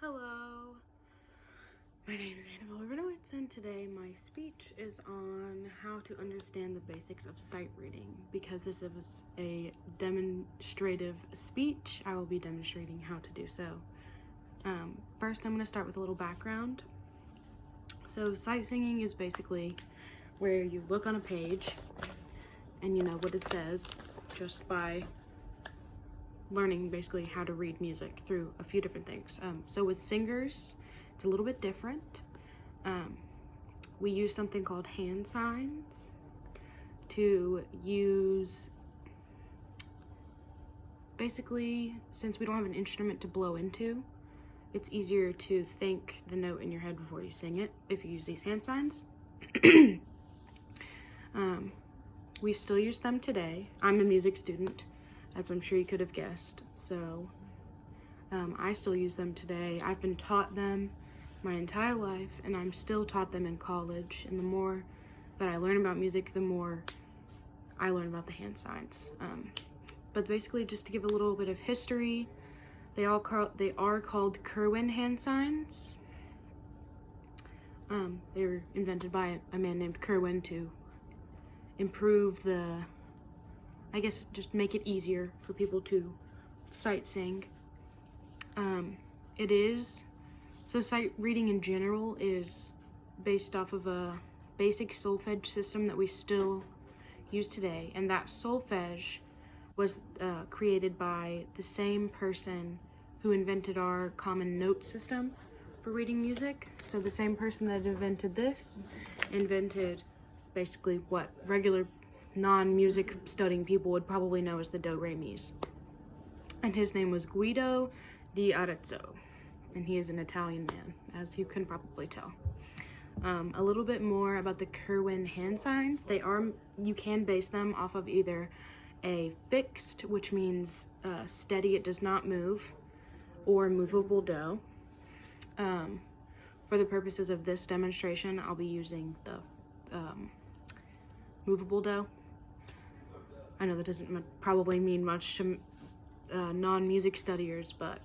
Hello, my name is Annabelle Rabinowitz, and today my speech is on how to understand the basics of sight reading. Because this is a demonstrative speech, I will be demonstrating how to do so. First, I'm going to start with a little background. So sight singing is basically where you look on a page and you know what it says just by learning basically how to read music through a few different things. So with singers, it's a little bit different. We use something called hand signs to use, basically, since we don't have an instrument to blow into, it's easier to think the note in your head before you sing it if you use these hand signs. We still use them today. I'm a music student, as I'm sure you could have guessed, so I still use them today. I've been taught them my entire life, and I'm still taught them in college, and the more that I learn about music, the more I learn about the hand signs. But basically, just to give a little bit of history, they are called Kerwin hand signs. They were invented by a man named Kerwin to improve I guess just make it easier for people to sight sing. So sight reading in general is based off of a basic solfege system that we still use today, and that solfege was created by the same person who invented our common note system for reading music. So the same person that invented this invented basically what regular non-music studying people would probably know as the do re mi's, and his name was Guido di Arezzo, and he is an Italian man, as you can probably tell. A little bit more about the Kerwin hand signs. You can base them off of either a fixed, which means steady, it does not move, or movable do. For the purposes of this demonstration, I'll be using the movable do. I know that doesn't probably mean much to non-music studiers, but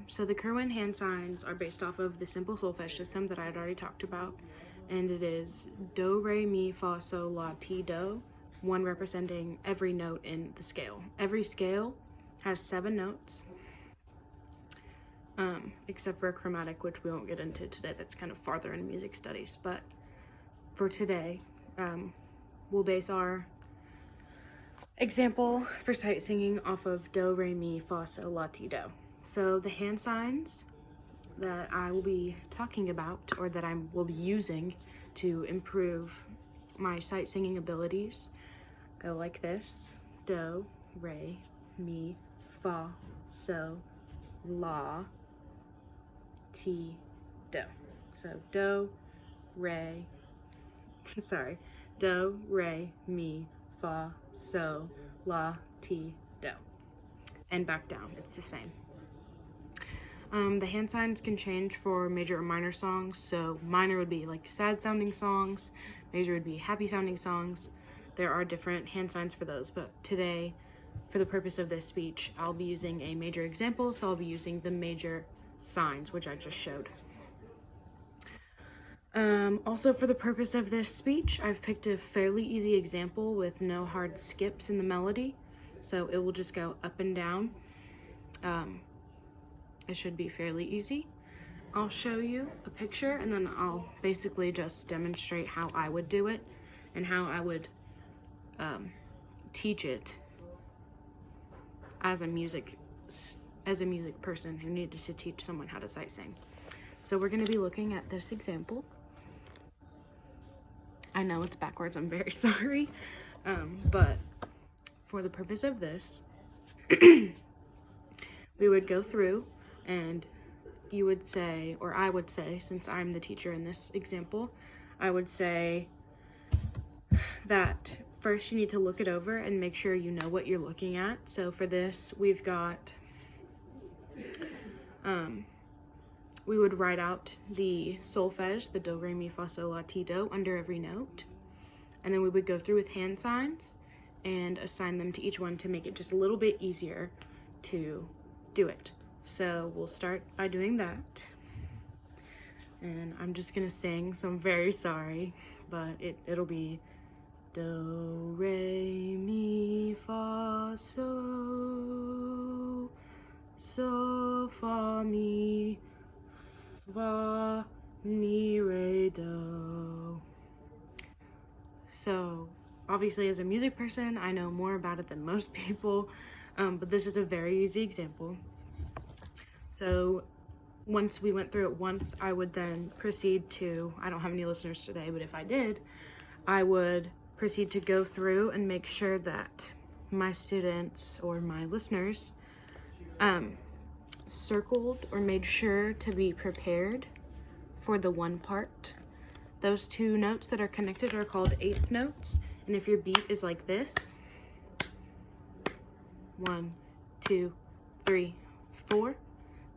so the Kerwin hand signs are based off of the simple solfege system that I had already talked about, and it is do, re, mi, fa, sol, la, ti, do, one representing every note in the scale. Every scale has 7 notes, except for a chromatic, which we won't get into today. That's kind of farther in music studies, but for today, we'll base our example for sight singing off of do, re, mi, fa, sol, la, ti, do. So the hand signs that I will be talking about, or that I will be using to improve my sight singing abilities, go like this: do, re, mi, fa, sol, la, ti, do. So do, re, mi, fa, sol, la, ti, do. And back down, it's the same. The hand signs can change for major or minor songs. So minor would be like sad sounding songs, major would be happy sounding songs. There are different hand signs for those, but today, for the purpose of this speech, I'll be using a major example, so I'll be using the major signs, which I just showed. Also, for the purpose of this speech, I've picked a fairly easy example with no hard skips in the melody, so it will just go up and down. It should be fairly easy. I'll show you a picture, and then I'll basically just demonstrate how I would do it and how I would teach it as a music person who needed to teach someone how to sight sing. So we're going to be looking at this example. I know it's backwards, I'm very sorry, but for the purpose of this, we would go through, and you would say, or I would say, since I'm the teacher in this example, I would say that first you need to look it over and make sure you know what you're looking at. So for this, we've got, we would write out the solfege, the do, re, mi, fa, sol, la, ti, do, under every note. And then we would go through with hand signs and assign them to each one to make it just a little bit easier to do it. So we'll start by doing that. And I'm just gonna sing, so I'm very sorry, but it'll be do, re, mi, fa, so, fa, mi, re, do. So obviously as a music person, I know more about it than most people, but this is a very easy example. So once we went through it once, I would then proceed to, I don't have any listeners today, but if I did, I would proceed to go through and make sure that my students or my listeners circled or made sure to be prepared for the one part. Those two notes that are connected are called eighth notes, and if your beat is like this, 1, 2, 3, 4,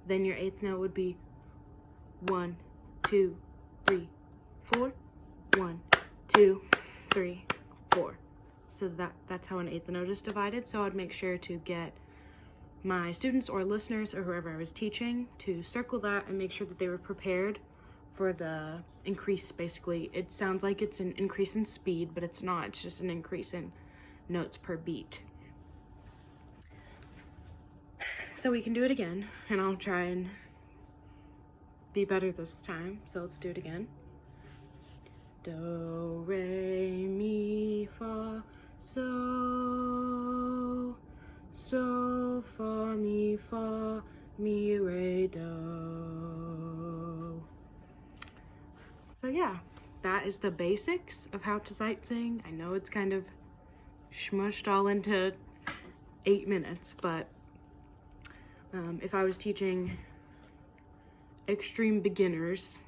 then your eighth note would be 1, 2, 3, 4, 1, 2, 3, 4. So that's how an eighth note is divided. So I'd make sure to get my students or listeners or whoever I was teaching to circle that and make sure that they were prepared for the increase. Basically, it sounds like it's an increase in speed, but it's not. It's just an increase in notes per beat. So we can do it again, and I'll try and be better this time. So let's do it again. Do, re, mi, fa, so, fa, mi, re, do. So yeah, that is the basics of how to sight sing. I know it's kind of smushed all into 8 minutes, but if I was teaching extreme beginners,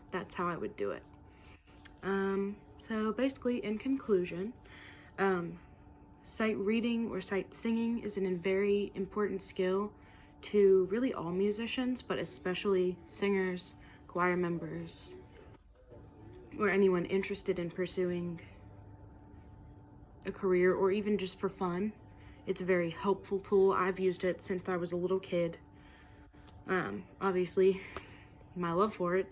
that's how I would do it. So basically, in conclusion, sight reading or sight singing is a very important skill to really all musicians, but especially singers, choir members, or anyone interested in pursuing a career or even just for fun. It's a very helpful tool. I've used it since I was a little kid. Obviously, my love for it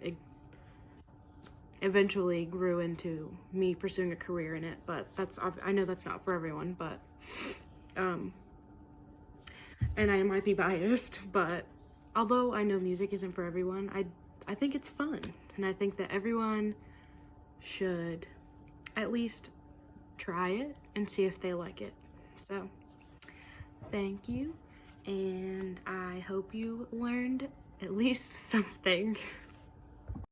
eventually grew into me pursuing a career in it, but I know that's not for everyone, but and I might be biased, but although I know music isn't for everyone, I think it's fun, and I think that everyone should at least try it and see if they like it. So thank you, and I hope you learned at least something.